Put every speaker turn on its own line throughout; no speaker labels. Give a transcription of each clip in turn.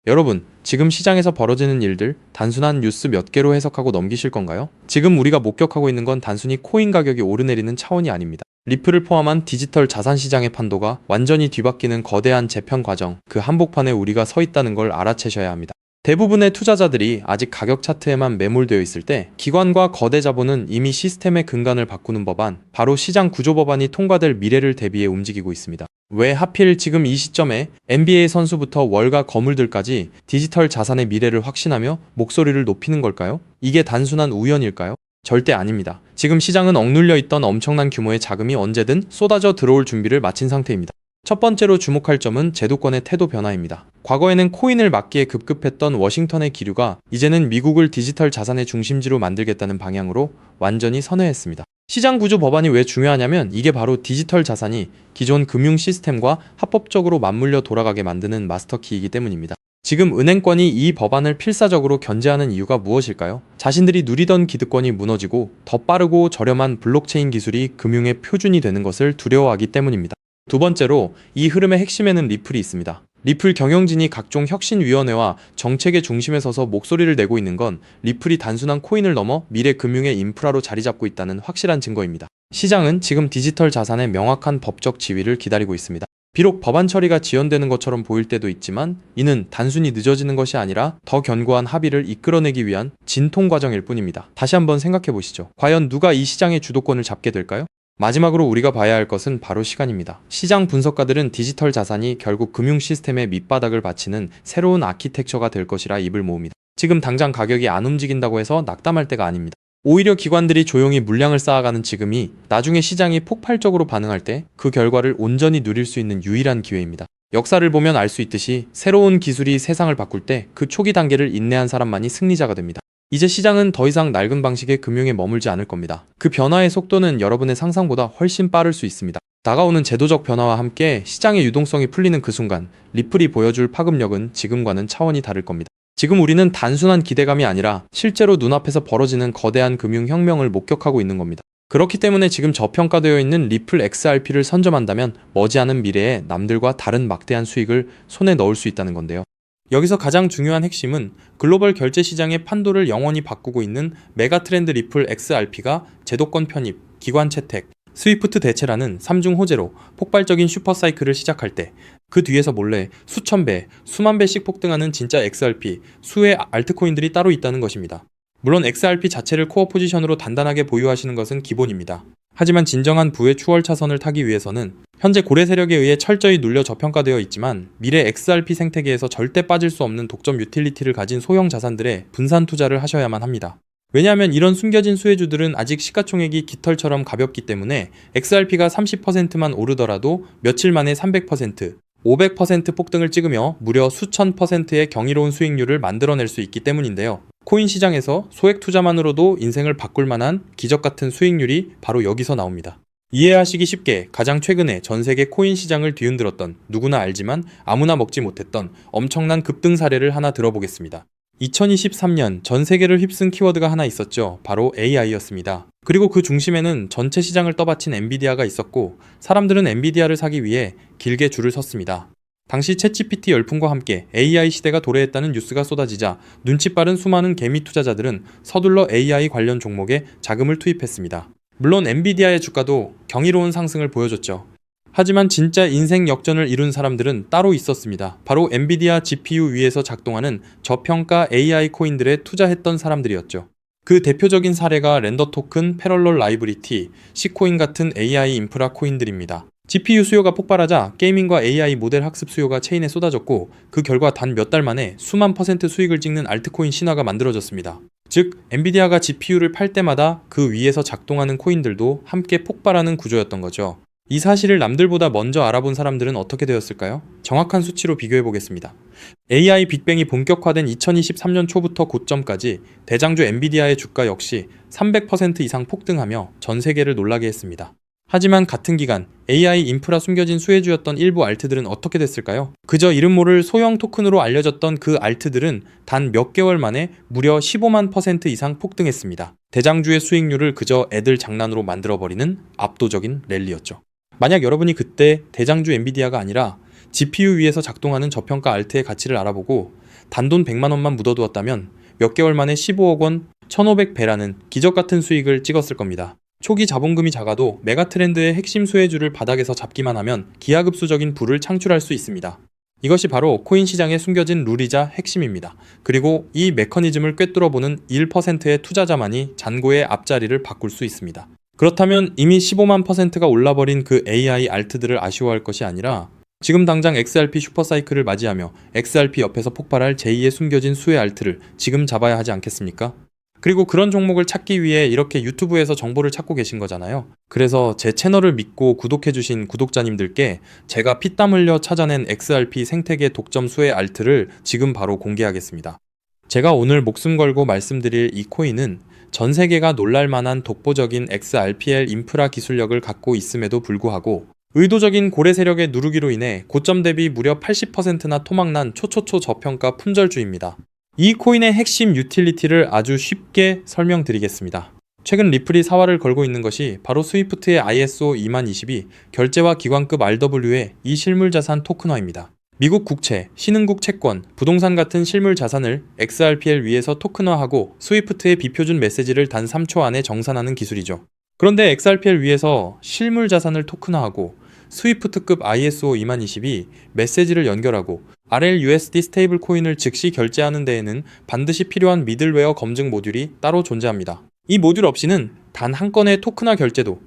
여러분, 지금 시장에서 벌어지는 일들 단순한 뉴스 몇 개로 해석하고 넘기실 건가요? 지금 우리가 목격하고 있는 건 단순히 코인 가격이 오르내리는 차원이 아닙니다. 리플을 포함한 디지털 자산 시장의 판도가 완전히 뒤바뀌는 거대한 재편 과정, 그 한복판에 우리가 서 있다는 걸 알아채셔야 합니다. 대부분의 투자자들이 아직 가격 차트에만 매몰되어 있을 때 기관과 거대 자본은 이미 시스템의 근간을 바꾸는 법안, 바로 시장 구조 법안이 통과될 미래를 대비해 움직이고 있습니다. 왜 하필 지금 이 시점에 NBA 선수부터 월가 거물들까지 디지털 자산의 미래를 확신하며 목소리를 높이는 걸까요? 이게 단순한 우연일까요? 절대 아닙니다. 지금 시장은 억눌려 있던 엄청난 규모의 자금이 언제든 쏟아져 들어올 준비를 마친 상태입니다. 첫 번째로 주목할 점은 제도권의 태도 변화입니다. 과거에는 코인을 막기에 급급했던 워싱턴의 기류가 이제는 미국을 디지털 자산의 중심지로 만들겠다는 방향으로 완전히 선회했습니다. 시장 구조 법안이 왜 중요하냐면 이게 바로 디지털 자산이 기존 금융 시스템과 합법적으로 맞물려 돌아가게 만드는 마스터키이기 때문입니다. 지금 은행권이 이 법안을 필사적으로 견제하는 이유가 무엇일까요? 자신들이 누리던 기득권이 무너지고 더 빠르고 저렴한 블록체인 기술이 금융의 표준이 되는 것을 두려워하기 때문입니다. 두 번째로 이 흐름의 핵심에는 리플이 있습니다. 리플 경영진이 각종 혁신위원회와 정책의 중심에 서서 목소리를 내고 있는 건 리플이 단순한 코인을 넘어 미래 금융의 인프라로 자리 잡고 있다는 확실한 증거입니다. 시장은 지금 디지털 자산의 명확한 법적 지위를 기다리고 있습니다. 비록 법안 처리가 지연되는 것처럼 보일 때도 있지만 이는 단순히 늦어지는 것이 아니라 더 견고한 합의를 이끌어내기 위한 진통 과정일 뿐입니다. 다시 한번 생각해 보시죠. 과연 누가 이 시장의 주도권을 잡게 될까요? 마지막으로 우리가 봐야 할 것은 바로 시간입니다. 시장 분석가들은 디지털 자산이 결국 금융 시스템의 밑바닥을 받치는 새로운 아키텍처가 될 것이라 입을 모읍니다. 지금 당장 가격이 안 움직인다고 해서 낙담할 때가 아닙니다. 오히려 기관들이 조용히 물량을 쌓아가는 지금이 나중에 시장이 폭발적으로 반응할 때 그 결과를 온전히 누릴 수 있는 유일한 기회입니다. 역사를 보면 알 수 있듯이 새로운 기술이 세상을 바꿀 때 그 초기 단계를 인내한 사람만이 승리자가 됩니다. 이제 시장은 더 이상 낡은 방식의 금융에 머물지 않을 겁니다. 그 변화의 속도는 여러분의 상상보다 훨씬 빠를 수 있습니다. 다가오는 제도적 변화와 함께 시장의 유동성이 풀리는 그 순간 리플이 보여줄 파급력은 지금과는 차원이 다를 겁니다. 지금 우리는 단순한 기대감이 아니라 실제로 눈앞에서 벌어지는 거대한 금융혁명을 목격하고 있는 겁니다. 그렇기 때문에 지금 저평가되어 있는 리플 XRP를 선점한다면 머지않은 미래에 남들과 다른 막대한 수익을 손에 넣을 수 있다는 건데요. 여기서 가장 중요한 핵심은 글로벌 결제 시장의 판도를 영원히 바꾸고 있는 메가트렌드 리플 XRP가 제도권 편입, 기관 채택, 스위프트 대체라는 3중 호재로 폭발적인 슈퍼사이클을 시작할 때 그 뒤에서 몰래 수천 배, 수만 배씩 폭등하는 진짜 XRP, 수의 알트코인들이 따로 있다는 것입니다. 물론 XRP 자체를 코어 포지션으로 단단하게 보유하시는 것은 기본입니다. 하지만 진정한 부의 추월 차선을 타기 위해서는 현재 고래 세력에 의해 철저히 눌려 저평가되어 있지만 미래 XRP 생태계에서 절대 빠질 수 없는 독점 유틸리티를 가진 소형 자산들에 분산 투자를 하셔야만 합니다. 왜냐하면 이런 숨겨진 수혜주들은 아직 시가총액이 깃털처럼 가볍기 때문에 XRP가 30%만 오르더라도 며칠 만에 300%, 500% 폭등을 찍으며 무려 수천 %의 경이로운 수익률을 만들어낼 수 있기 때문인데요. 코인 시장에서 소액 투자만으로도 인생을 바꿀 만한 기적 같은 수익률이 바로 여기서 나옵니다. 이해하시기 쉽게 가장 최근에 전 세계 코인 시장을 뒤흔들었던 누구나 알지만 아무나 먹지 못했던 엄청난 급등 사례를 하나 들어보겠습니다. 2023년 전 세계를 휩쓴 키워드가 하나 있었죠. 바로 AI였습니다. 그리고 그 중심에는 전체 시장을 떠받친 엔비디아가 있었고 사람들은 엔비디아를 사기 위해 길게 줄을 섰습니다. 당시 챗GPT 열풍과 함께 AI 시대가 도래했다는 뉴스가 쏟아지자 눈치 빠른 수많은 개미 투자자들은 서둘러 AI 관련 종목에 자금을 투입했습니다. 물론 엔비디아의 주가도 경이로운 상승을 보여줬죠. 하지만 진짜 인생 역전을 이룬 사람들은 따로 있었습니다. 바로 엔비디아 GPU 위에서 작동하는 저평가 AI 코인들에 투자했던 사람들이었죠. 그 대표적인 사례가 렌더 토큰, 패럴럴 라이브리티, C코인 같은 AI 인프라 코인들입니다. GPU 수요가 폭발하자 게이밍과 AI 모델 학습 수요가 체인에 쏟아졌고 그 결과 단 몇 달 만에 수만 % 수익을 찍는 알트코인 신화가 만들어졌습니다. 즉, 엔비디아가 GPU를 팔 때마다 그 위에서 작동하는 코인들도 함께 폭발하는 구조였던 거죠. 이 사실을 남들보다 먼저 알아본 사람들은 어떻게 되었을까요? 정확한 수치로 비교해 보겠습니다. AI 빅뱅이 본격화된 2023년 초부터 고점까지 대장주 엔비디아의 주가 역시 300% 이상 폭등하며 전 세계를 놀라게 했습니다. 하지만 같은 기간 AI 인프라 숨겨진 수혜주였던 일부 알트들은 어떻게 됐을까요? 그저 이름 모를 소형 토큰으로 알려졌던 그 알트들은 단 몇 개월 만에 무려 15만 % 이상 폭등했습니다. 대장주의 수익률을 그저 애들 장난으로 만들어버리는 압도적인 랠리였죠. 만약 여러분이 그때 대장주 엔비디아가 아니라 GPU 위에서 작동하는 저평가 알트의 가치를 알아보고 단돈 100만 원만 묻어두었다면 몇 개월 만에 15억 원, 1500배라는 기적같은 수익을 찍었을 겁니다. 초기 자본금이 작아도 메가트렌드의 핵심 수혜주를 바닥에서 잡기만 하면 기하급수적인 부를 창출할 수 있습니다. 이것이 바로 코인 시장에 숨겨진 룰이자 핵심입니다. 그리고 이 메커니즘을 꿰뚫어보는 1%의 투자자만이 잔고의 앞자리를 바꿀 수 있습니다. 그렇다면 이미 15만 %가 올라버린 그 AI 알트들을 아쉬워할 것이 아니라 지금 당장 XRP 슈퍼사이클을 맞이하며 XRP 옆에서 폭발할 제2의 숨겨진 수혜 알트를 지금 잡아야 하지 않겠습니까? 그리고 그런 종목을 찾기 위해 이렇게 유튜브에서 정보를 찾고 계신 거잖아요. 그래서 제 채널을 믿고 구독해주신 구독자님들께 제가 피땀 흘려 찾아낸 XRP 생태계 독점 수혜 알트를 지금 바로 공개하겠습니다. 제가 오늘 목숨 걸고 말씀드릴 이 코인은 전 세계가 놀랄만한 독보적인 XRPL 인프라 기술력을 갖고 있음에도 불구하고 의도적인 고래 세력의 누르기로 인해 고점 대비 무려 80%나 토막난 초초초 저평가 품절주입니다. 이 코인의 핵심 유틸리티를 아주 쉽게 설명드리겠습니다. 최근 리플이 사활을 걸고 있는 것이 바로 스위프트의 ISO 2022 결제와 기관급 RW의 이 실물자산 토큰화입니다. 미국 국채, 신흥국 채권, 부동산 같은 실물자산을 XRPL 위에서 토큰화하고 스위프트의 비표준 메시지를 단 3초 안에 정산하는 기술이죠. 그런데 XRPL 위에서 실물자산을 토큰화하고 스위프트급 ISO 2022 메시지를 연결하고 RLUSD 스테이블 코인을 즉시 결제하는 데에는 반드시 필요한 미들웨어 검증 모듈이 따로 존재합니다. 이 모듈 없이는 단 한 건의 토큰화 결제도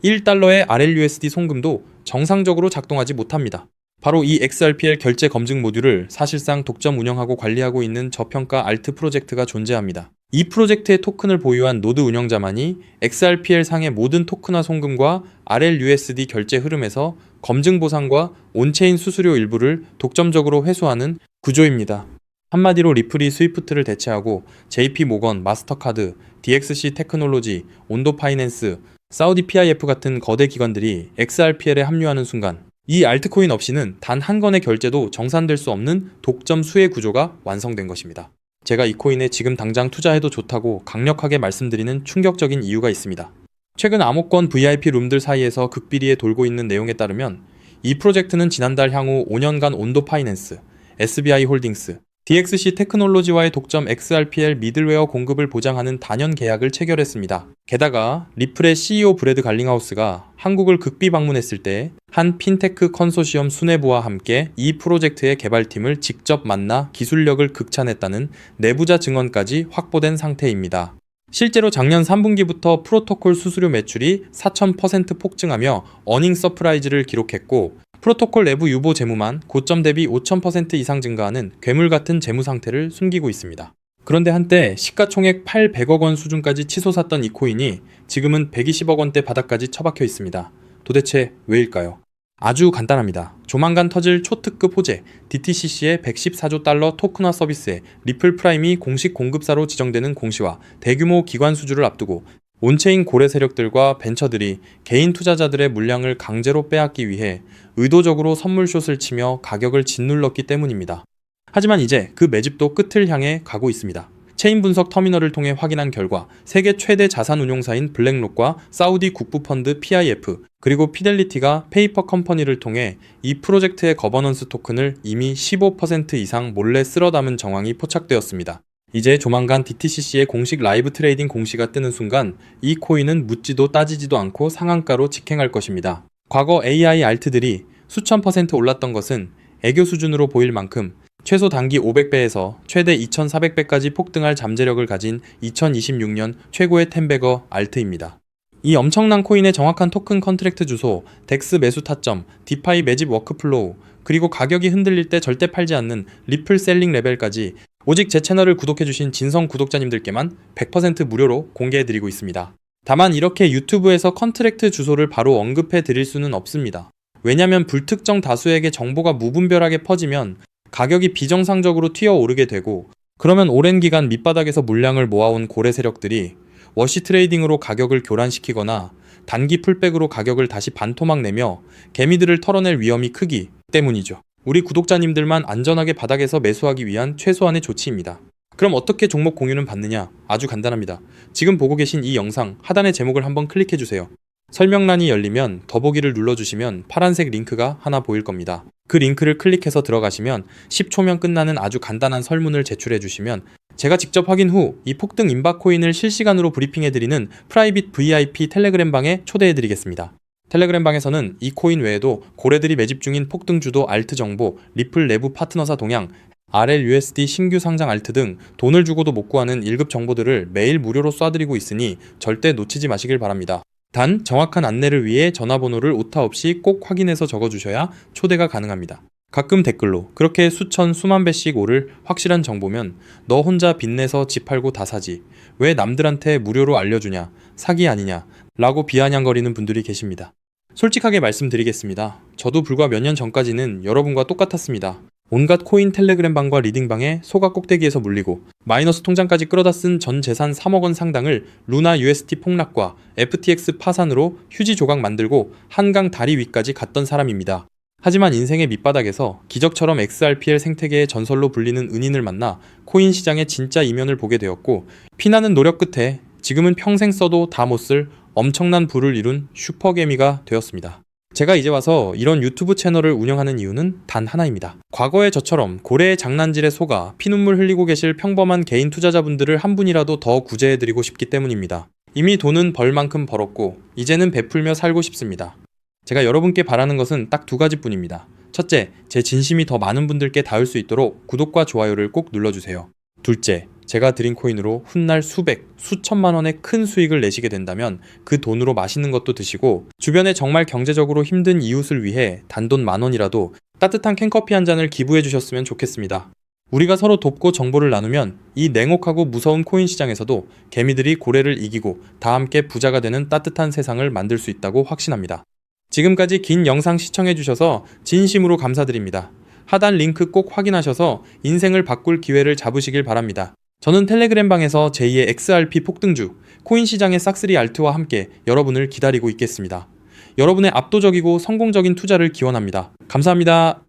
1달러의 RLUSD 송금도 정상적으로 작동하지 못합니다. 바로 이 XRPL 결제 검증 모듈을 사실상 독점 운영하고 관리하고 있는 저평가 알트 프로젝트가 존재합니다. 이 프로젝트의 토큰을 보유한 노드 운영자만이 XRPL 상의 모든 토큰화 송금과 RLUSD 결제 흐름에서 검증 보상과 온체인 수수료 일부를 독점적으로 회수하는 구조입니다. 한마디로 리플이 스위프트를 대체하고 JP 모건, 마스터카드, DXC 테크놀로지, 온도 파이낸스, 사우디 PIF 같은 거대 기관들이 XRPL에 합류하는 순간 이 알트코인 없이는 단 한 건의 결제도 정산될 수 없는 독점 수혜 구조가 완성된 것입니다. 제가 이 코인에 지금 당장 투자해도 좋다고 강력하게 말씀드리는 충격적인 이유가 있습니다. 최근 암호권 VIP 룸들 사이에서 극비리에 돌고 있는 내용에 따르면 이 프로젝트는 지난달 향후 5년간 온도 파이낸스, SBI 홀딩스, DXC 테크놀로지와의 독점 XRPL 미들웨어 공급을 보장하는 단연 계약을 체결했습니다. 게다가 리플의 CEO 브래드 갈링하우스가 한국을 극비 방문했을 때 한 핀테크 컨소시엄 수뇌부와 함께 이 프로젝트의 개발팀을 직접 만나 기술력을 극찬했다는 내부자 증언까지 확보된 상태입니다. 실제로 작년 3분기부터 프로토콜 수수료 매출이 4000% 폭증하며 어닝 서프라이즈를 기록했고 프로토콜 내부 유보 재무만 고점 대비 5000% 이상 증가하는 괴물 같은 재무 상태를 숨기고 있습니다. 그런데 한때 시가총액 800억 원 수준까지 치솟았던 이 코인이 지금은 120억 원대 바닥까지 처박혀 있습니다. 도대체 왜일까요? 아주 간단합니다. 조만간 터질 초특급 호재 DTCC의 114조 달러 토큰화 서비스에 리플 프라임이 공식 공급사로 지정되는 공시와 대규모 기관 수주를 앞두고 온체인 고래 세력들과 벤처들이 개인 투자자들의 물량을 강제로 빼앗기 위해 의도적으로 선물숏을 치며 가격을 짓눌렀기 때문입니다. 하지만 이제 그 매집도 끝을 향해 가고 있습니다. 체인 분석 터미널을 통해 확인한 결과 세계 최대 자산 운용사인 블랙록과 사우디 국부펀드 PIF 그리고 피델리티가 페이퍼 컴퍼니를 통해 이 프로젝트의 거버넌스 토큰을 이미 15% 이상 몰래 쓸어 담은 정황이 포착되었습니다. 이제 조만간 DTCC의 공식 라이브 트레이딩 공시가 뜨는 순간 이 코인은 묻지도 따지지도 않고 상한가로 직행할 것입니다. 과거 AI 알트들이 수천 % 올랐던 것은 애교 수준으로 보일 만큼 최소 단기 500배에서 최대 2400배까지 폭등할 잠재력을 가진 2026년 최고의 텐베거 알트입니다. 이 엄청난 코인의 정확한 토큰 컨트랙트 주소, 덱스 매수 타점, 디파이 매집 워크플로우, 그리고 가격이 흔들릴 때 절대 팔지 않는 리플 셀링 레벨까지 오직 제 채널을 구독해주신 진성 구독자님들께만 100% 무료로 공개해드리고 있습니다. 다만 이렇게 유튜브에서 컨트랙트 주소를 바로 언급해드릴 수는 없습니다. 왜냐면 불특정 다수에게 정보가 무분별하게 퍼지면 가격이 비정상적으로 튀어오르게 되고 그러면 오랜 기간 밑바닥에서 물량을 모아온 고래 세력들이 워시 트레이딩으로 가격을 교란시키거나 단기 풀백으로 가격을 다시 반토막 내며 개미들을 털어낼 위험이 크기 때문이죠. 우리 구독자님들만 안전하게 바닥에서 매수하기 위한 최소한의 조치입니다. 그럼 어떻게 종목 공유는 받느냐? 아주 간단합니다. 지금 보고 계신 이 영상 하단의 제목을 한번 클릭해주세요. 설명란이 열리면 더보기를 눌러주시면 파란색 링크가 하나 보일 겁니다. 그 링크를 클릭해서 들어가시면 10초면 끝나는 아주 간단한 설문을 제출해 주시면 제가 직접 확인 후 이 폭등 임박 코인을 실시간으로 브리핑해드리는 프라이빗 VIP 텔레그램 방에 초대해드리겠습니다. 텔레그램 방에서는 이 코인 외에도 고래들이 매집 중인 폭등 주도 알트 정보, 리플 내부 파트너사 동향, RLUSD 신규 상장 알트 등 돈을 주고도 못 구하는 1급 정보들을 매일 무료로 쏴드리고 있으니 절대 놓치지 마시길 바랍니다. 단 정확한 안내를 위해 전화번호를 오타 없이 꼭 확인해서 적어주셔야 초대가 가능합니다. 가끔 댓글로 그렇게 수천 수만 배씩 오를 확실한 정보면 너 혼자 빚내서 집 팔고 다 사지 왜 남들한테 무료로 알려주냐 사기 아니냐 라고 비아냥거리는 분들이 계십니다. 솔직하게 말씀드리겠습니다. 저도 불과 몇 년 전까지는 여러분과 똑같았습니다. 온갖 코인 텔레그램 방과 리딩방에 소가 꼭대기에서 물리고 마이너스 통장까지 끌어다 쓴 전 재산 3억 원 상당을 루나 UST 폭락과 FTX 파산으로 휴지 조각 만들고 한강 다리 위까지 갔던 사람입니다. 하지만 인생의 밑바닥에서 기적처럼 XRPL 생태계의 전설로 불리는 은인을 만나 코인 시장의 진짜 이면을 보게 되었고 피나는 노력 끝에 지금은 평생 써도 다 못 쓸 엄청난 부를 이룬 슈퍼개미가 되었습니다. 제가 이제 와서 이런 유튜브 채널을 운영하는 이유는 단 하나입니다. 과거에 저처럼 고래의 장난질에 속아 피눈물 흘리고 계실 평범한 개인 투자자분들을 한 분이라도 더 구제해드리고 싶기 때문입니다. 이미 돈은 벌 만큼 벌었고 이제는 베풀며 살고 싶습니다. 제가 여러분께 바라는 것은 딱 두 가지뿐입니다. 첫째, 제 진심이 더 많은 분들께 닿을 수 있도록 구독과 좋아요를 꼭 눌러주세요. 둘째, 제가 드린 코인으로 훗날 수백, 수천만 원의 큰 수익을 내시게 된다면 그 돈으로 맛있는 것도 드시고 주변에 정말 경제적으로 힘든 이웃을 위해 단돈 10,000원이라도 따뜻한 캔커피 한 잔을 기부해 주셨으면 좋겠습니다. 우리가 서로 돕고 정보를 나누면 이 냉혹하고 무서운 코인 시장에서도 개미들이 고래를 이기고 다 함께 부자가 되는 따뜻한 세상을 만들 수 있다고 확신합니다. 지금까지 긴 영상 시청해 주셔서 진심으로 감사드립니다. 하단 링크 꼭 확인하셔서 인생을 바꿀 기회를 잡으시길 바랍니다. 저는 텔레그램 방에서 제2의 XRP 폭등주, 코인 시장의 싹쓸이 알트와 함께 여러분을 기다리고 있겠습니다. 여러분의 압도적이고 성공적인 투자를 기원합니다. 감사합니다.